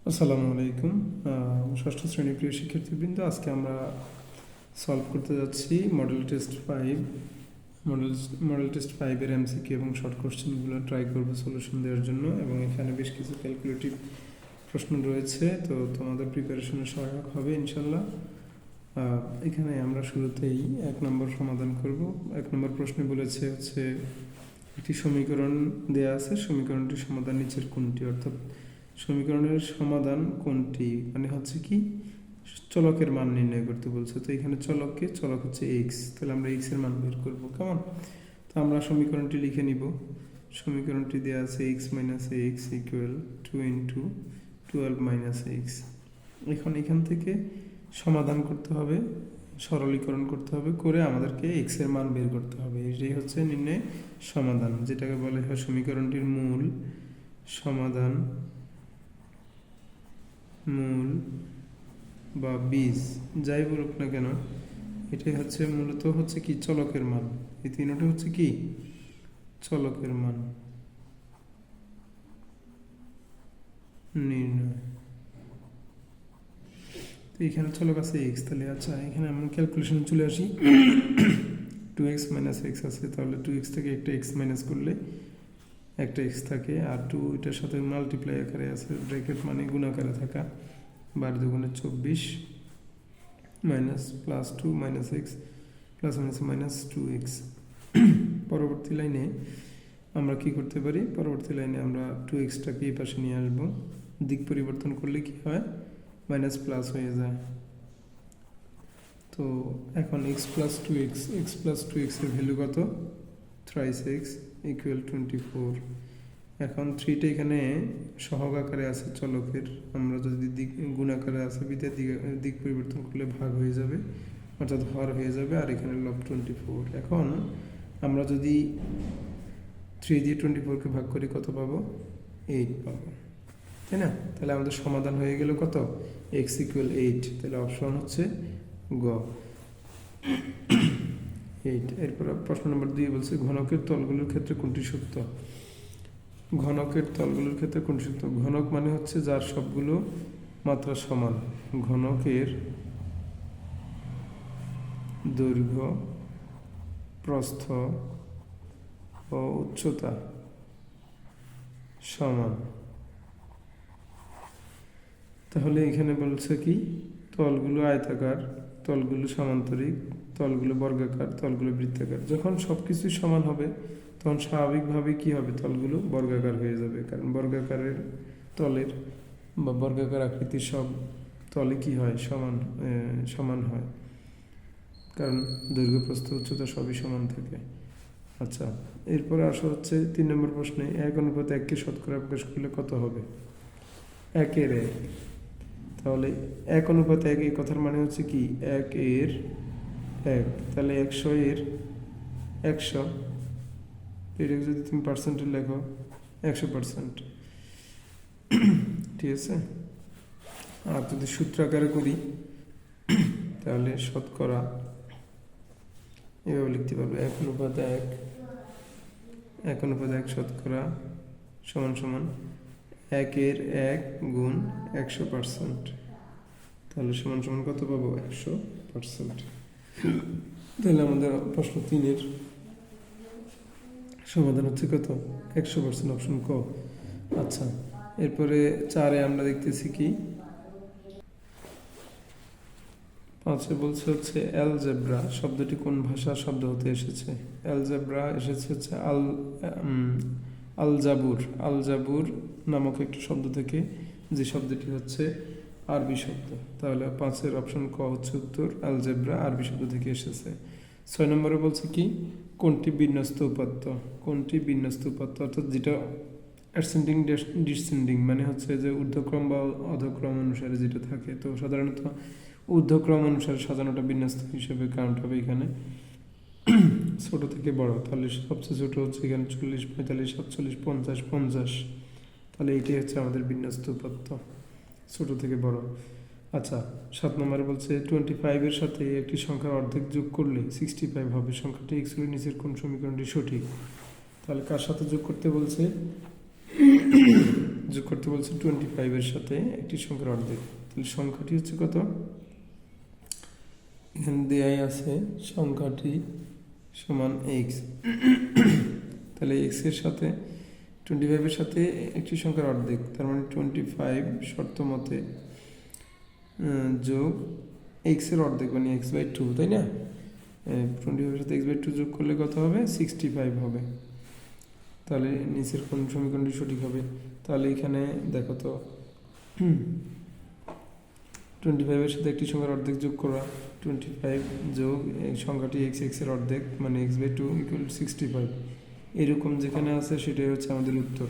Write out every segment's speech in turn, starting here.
আসসালামু আলাইকুম। ষষ্ঠ শ্রেণীর প্রিয় শিক্ষার্থীবৃন্দ, আজকে আমরা সলভ করতে যাচ্ছি মডেল টেস্ট 5-এর এমসিকিউ এবং শর্ট কোশ্চেনগুলো ট্রাই করবো সলিউশন দেওয়ার জন্য। এবং এখানে বেশ কিছু ক্যালকুলেটিভ প্রশ্ন রয়েছে, তো তোমাদের প্রিপারেশনে সহায়ক হবে ইনশাল্লাহ। এখানে আমরা শুরুতেই 1 নম্বর সমাধান করব। 1 নম্বর প্রশ্নে বলেছে হচ্ছে একটি সমীকরণ দেয়া আছে, সমীকরণটির সমাধান নিচের কোনটি, অর্থাৎ সমীকরণের সমাধান কোনটি মানে হচ্ছে কি চলকের মান নির্ণয় করতে বলছে। তো এখানে চলক হচ্ছে এক্স, তাহলে আমরা এক্স এর মান বের করব। কেমন? তো আমরা সমীকরণটি লিখে নিব। সমীকরণটি দেওয়া আছে x minus x equal 2 into 12 minus x. এখান থেকে সমাধান করতে হবে, সরলীকরণ করতে হবে, করে আমাদেরকে এক্স এর মান বের করতে হবে। এটাই হচ্ছে নির্ণয় সমাধান, যেটাকে বলা হয় সমীকরণটির মূল সমাধান, মূল বা বীজ যাই বলুক না কেন, এটাই হচ্ছে মূলত হচ্ছে কি চলকের মান। এই তিনটা হচ্ছে কি চলকের মান নির্ণয়। তো এখানে চলক আছে এক্স, তাহলে আচ্ছা এখানে আমরা ক্যালকুলেশন চলে আসি। 2x মাইনাস এক্স আছে, তাহলে 2x থেকে একটা এক্স মাইনাস করলে একটা এক্স থাকে, আর 2 এটার সাথে মাল্টিপ্লাই আকারে আছে, ব্র্যাকেট মানে গুণাকারে থাকা, 12 দুগুণে 24 minus plus 2 minus x plus minus 2x। পরবর্তী লাইনে আমরা কি করতে পারি? পরবর্তী লাইনে আমরা 2xটাকে এই পাশে নিয়ে আসবো, দিক পরিবর্তন করলে কি হয় মাইনাস প্লাস হয়ে যায়। তো এখন x প্লাস 2x এর ভ্যালু কত? Thrice x equal 24। এখন 3টা এখানে সহগ আকারে আছে চলকের, আমরা যদি দিক গুণ আকারে আছে বিধে দিক পরিবর্তন করলে ভাগ হয়ে যাবে, অর্থাৎ হর হয়ে যাবে, আর এখানে লব 24। এখন আমরা যদি 3 দিয়ে 24কে ভাগ করি কত পাবো? 8 পাবো, তাই না? তাহলে আমাদের সমাধান হয়ে গেল কত? x equal 8। তাহলে অপশন হচ্ছে গ 8। এরপর প্রশ্ন নম্বর 2 বলছে ঘনকের তলগুলোর ক্ষেত্রে কোনটি সত্য? ঘনকের তলগুলোর ক্ষেত্রে কোনটি সত্য? ঘনক মানে হচ্ছে যার সবগুলো মাত্রা সমান। ঘনকের দৈর্ঘ্য, প্রস্থ ও উচ্চতা সমান। তাহলে এখানে বলছে কি তলগুলো আয়তাকার, তলগুলো সমান্তরিক, তলগুলো বর্গাকার, তলগুলো বৃত্তাকার। যখন সবকিছু সমান হবে তখন স্বাভাবিকভাবে কি হবে? তলগুলো বর্গাকার হয়ে যাবে, কারণ বর্গাকারের তলের বা বর্গাকার আকৃতির সব তলে কি হয়? সমান হয়, কারণ দৈর্ঘ্য, প্রস্থ, উচ্চতা সবই সমান থাকে। আচ্ছা, এরপরে আসা হচ্ছে 3 নম্বর প্রশ্নে 1:1কে শতকরা প্রকাশ করলে কত হবে? 1-এর 1। তাহলে 1:1 এই কথার মানে হচ্ছে কি 1-এর 1। তাহলে 100-এর 100, এটাকে যদি তুমি পার্সেন্টে লেখো 100%, ঠিক আছে? আর যদি সূত্র আকারে করি তাহলে শতকরা এভাবে লিখতে পারবো 1:1 শতকরা সমান সমান 1-এর 1 গুণ 100%, তাহলে সমান সমান কত পাবো? 100%। তাহলে আমাদের প্রশ্ন 3-এর সমাধান হচ্ছে কত? 100%, অপশন ক। আচ্ছা, এরপরে 4-এ আমরা দেখতেছি কি 5-এ বলছে হচ্ছে অ্যালজেব্রা শব্দটি কোন ভাষার শব্দ হতে এসেছে? অ্যালজেব্রা এসেছে হচ্ছে আলজাবুর নামক একটি শব্দ থেকে, যে শব্দটি হচ্ছে আরবি শব্দ। তাহলে 5-এর অপশন ক হচ্ছে উত্তর, অ্যালজেব্রা আরবি শব্দ থেকে এসেছে। 6 নম্বরে বলছে কি কোনটি বিন্যস্ত উপাত্ত? কোনটি বিন্যস্ত উপাত্ত অর্থাৎ যেটা অ্যাসেন্ডিং ডিসেন্ডিং মানে হচ্ছে যে ঊর্ধ্বক্রম বা অধক্রম অনুসারে যেটা থাকে। তো সাধারণত ঊর্ধ্বক্রম অনুসারে সাজানোটা বিন্যস্ত হিসেবে কাউন্ট হবে এখানে, ছোট থেকে বড়। তাহলে সবচেয়ে ছোট হচ্ছে এখানে 40, 45, 47, 50, 50। তাহলে এইটাই হচ্ছে আমাদের বিন্যস্ত উপাত্ত, ছোট থেকে বড়। আচ্ছা, 7 নম্বরে বলছে 25-এর সাথে একটি সংখ্যার অর্ধেক যোগ করলে 65 হবে। সংখ্যাটি এক্স হলে নিচের কোন সমীকরণটি সঠিক? তাহলে কার সাথে যোগ করতে বলছে? যোগ করতে বলছে 25 এর সাথে একটি সংখ্যার অর্ধেক। তাহলে সংখ্যাটি হচ্ছে কত? এখানে দেয়াই আছে সংখ্যাটি সমান x। তাহলে x এর সাথে 25 এর সাথে একটি সংখ্যার অর্ধেক, তার মানে 25 শর্ত মতে যোগ x এর অর্ধেক মানে x/2, তাই না? 25 এর সাথে x/2 যোগ করলে কত হবে? 65 হবে। তাহলে নিচের কোন সমীকরণটি সঠিক হবে? তাহলে এখানে দেখো তো 25 এর সাথে একটি সংখ্যার অর্ধেক যোগ করা, 25 যোগ এই সংখ্যাটি x এর অর্ধেক মানে x/2 = 65, এরকম যেখানে আছে সেটাই হচ্ছে আমাদের উত্তর।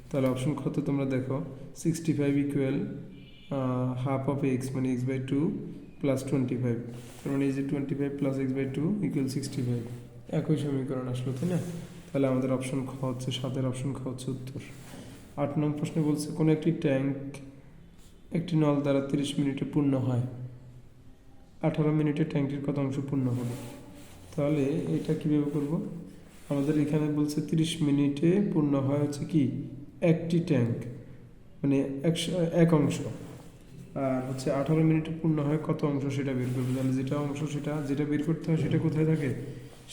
তাহলে অপশন খ তে তোমরা দেখো 65 = হাফ অফ x মানে x/2 প্লাস 25, তার মানে এই যে 25 প্লাস x/2 = 65, একই সমীকরণ আসলো, তাই না? তাহলে আমাদের অপশন খ হচ্ছে 7 অপশন খ হচ্ছে উত্তর। 8 নং প্রশ্নে বলছে কোন একটি ট্যাঙ্ক একটি নল দ্বারা 30 মিনিটে পূর্ণ হয়, 18 মিনিটে ট্যাঙ্কটির কত অংশ পূর্ণ হবে? তাহলে এটা কিভাবে করব? আমাদের এখানে বলছে 30 মিনিটে পূর্ণ হয় হচ্ছে কি একটি ট্যাঙ্ক মানে এক অংশ, আর হচ্ছে 18 মিনিটে পূর্ণ হয় কত অংশ সেটা বের করবো। তাহলে যেটা অংশ যেটা বের করতে হয় সেটা কোথায় থাকে?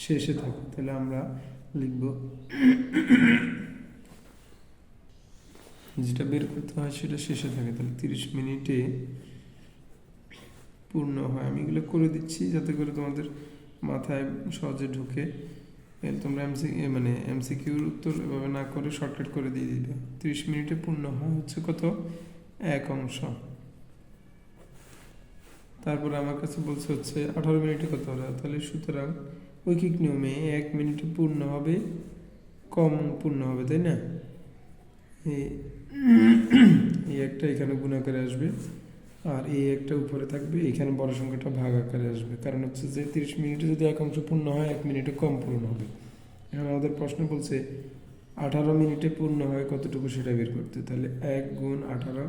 শেষে থাকে। তাহলে আমরা লিখব যেটা বের করতে হয় সেটা শেষে থাকে। তাহলে 30 মিনিটে পূর্ণ হয়, আমি এগুলো করে দিচ্ছি যাতে করে তোমাদের মাথায় সহজে ঢুকে। তোমরা এমসিকিউর উত্তর এভাবে না করে শর্টকাট করে দিয়ে দিবে। 30 মিনিটে পূর্ণ হয় হচ্ছে কত? এক অংশ। তারপরে আমার কাছে বলছে হচ্ছে 18 মিনিটে কত হবে? তাহলে সুতরাং ঐকিক নিয়মে 1 মিনিটে পূর্ণ হবে কম পূর্ণ হবে, তাই না? এই একটা এখানে গুণ আকারে আসবে আর এই একটা উপরে থাকবে, এখানে বড় সংখ্যাটা ভাগ আকারে আসবে, কারণ হচ্ছে যে 30 মিনিটে যদি এক অংশ পূর্ণ হয় 1 মিনিটে কম পূর্ণ হবে। এখন আমাদের প্রশ্ন বলছে 18 মিনিটে পূর্ণ হয় কতটুকু সেটা বের করতে। তাহলে 1 গুণ 18,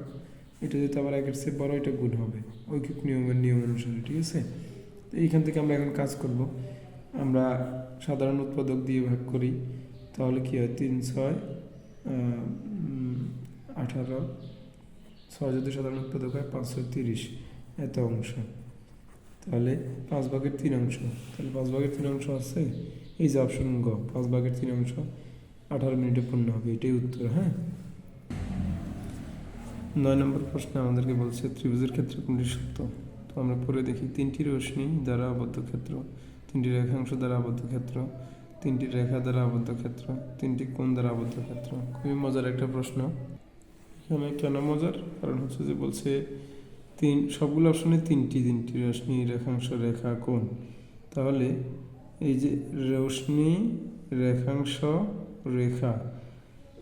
এটা যদি আবার 1-এর চেয়ে বড় এটা গুণ হবে ঐকিক নিয়মের নিয়ম অনুসারে, ঠিক আছে? তো এইখান থেকে আমরা এখন কাজ করব। আমরা সাধারণ উৎপাদক দিয়ে ভাগ করি, তাহলে কি হয়? 3 6 18, 6 যদি সাধারণ উৎপাদক হয় 5 6 30, এত অংশ। তাহলে 5/3 অংশ, তাহলে 5/3 অংশ আছে এই যে অপশন গ, 5/3 অংশ 18 মিনিটে পূর্ণ হবে, এটাই উত্তর। হ্যাঁ, 9 নম্বর প্রশ্নে আমাদেরকে বলছে ত্রিভুজের ক্ষেত্রে কোনটি সত্য। তো আমরা পরে দেখি 3টি রশ্মি দ্বারা আবদ্ধ ক্ষেত্র, 3টি রেখাংশ দ্বারা আবদ্ধ ক্ষেত্র, 3টি রেখা দ্বারা আবদ্ধ ক্ষেত্র, 3টি কোণ দ্বারা আবদ্ধ ক্ষেত্র। খুবই মজার একটা প্রশ্ন। এখানে কেন মজার? কারণ হচ্ছে যে বলছে সবগুলো অপশনে 3টি রশ্মি, রেখাংশ, রেখা, কোণ। তাহলে এই যে রশ্মি, রেখাংশ, রেখা,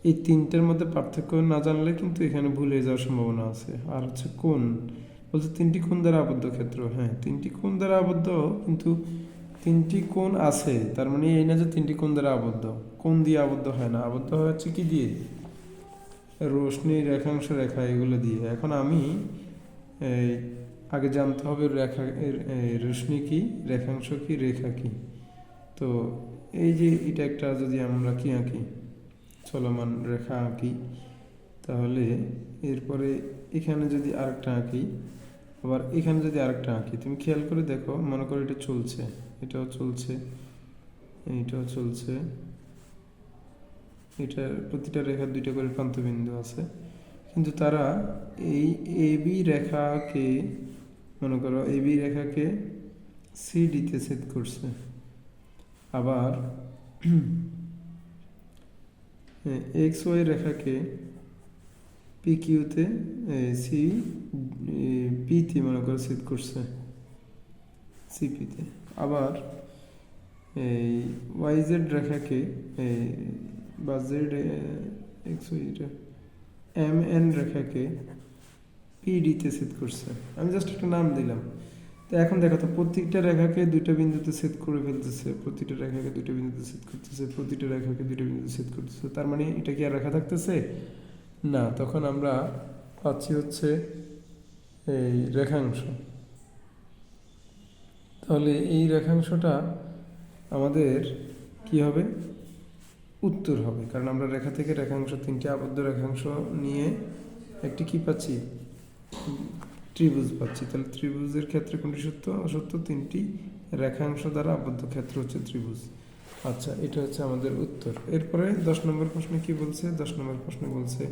এই 3টার মধ্যে পার্থক্য না জানলে কিন্তু এখানে ভুল হয়ে যাওয়ার সম্ভাবনা আছে। আর হচ্ছে কোণ, বলছে 3টি কোণ দ্বারা আবদ্ধ ক্ষেত্র। হ্যাঁ, 3টি কোণ দ্বারা আবদ্ধ, কিন্তু 3টি কোণ আছে, তার মানে এই না যে 3টি কোণ দ্বারা আবদ্ধ। কোণ দিয়ে আবদ্ধ হয় না, আবদ্ধ হয় হচ্ছে কি দিয়ে? রশ্মি, রেখাংশ, রেখা, এগুলো দিয়ে। এখন আমি আগে জানতে হবে রশ্মি কি, রেখাংশ কি, রেখা কি। তো এই যে এটা একটা যদি আমরা কি আঁকি, চলমান রেখা আঁকি, তাহলে এরপরে এখানে যদি আরেকটা আঁকি, আবার এখানে যদি আরেকটা আঁকি, তুমি খেয়াল করে দেখো, মনে করো এটা চলছে, এটাও চলছে, এইটাও চলছে, এটা প্রতিটা রেখার 2টা করে প্রান্তবিন্দু আছে, কিন্তু তারা এই এবি রেখাকে, মনে করো এবি রেখাকে সিডিতে ছেদ করছে, আবার এক্স ওয়াই রেখাকে পিকিউতে পিতে মনে করো ছেদ করছে, সিপিতে। আবার এই ওয়াই জেড রেখাকে বা Z X Y M N রেখাকে পিডিতে ছেদ করছে। আমি জাস্ট একটা নাম দিলাম। তো এখন দেখো তো, প্রত্যেকটা রেখাকে 2টা বিন্দুতে ছেদ করে ফেলতেছে, প্রতিটা রেখাকে 2টা বিন্দুতে ছেদ করতেছে, প্রতিটা রেখাকে 2টা বিন্দুতে ছেদ করতেছে। তার মানে এটা কি আর রেখা থাকতেছে না, তখন আমরা পাচ্ছি হচ্ছে এই রেখাংশ। তাহলে এই রেখাংশটা আমাদের কি হবে? উত্তর হবে, কারণ আমরা রেখা থেকে রেখাংশ, তিনটি আবদ্ধ রেখাংশ নিয়ে একটি কি পাচ্ছি, ত্রিভুজ পাচ্ছি। তাহলে ত্রিভুজের ক্ষেত্রে কোনটি সত্য? অসত্য। তিনটি রেখাংশ দ্বারা আবদ্ধ ক্ষেত্র হচ্ছে ত্রিভুজ। আচ্ছা, এটা হচ্ছে আমাদের উত্তর। এরপরে 10 নম্বর প্রশ্নে কি বলছে? 10 নম্বর প্রশ্নে বলছে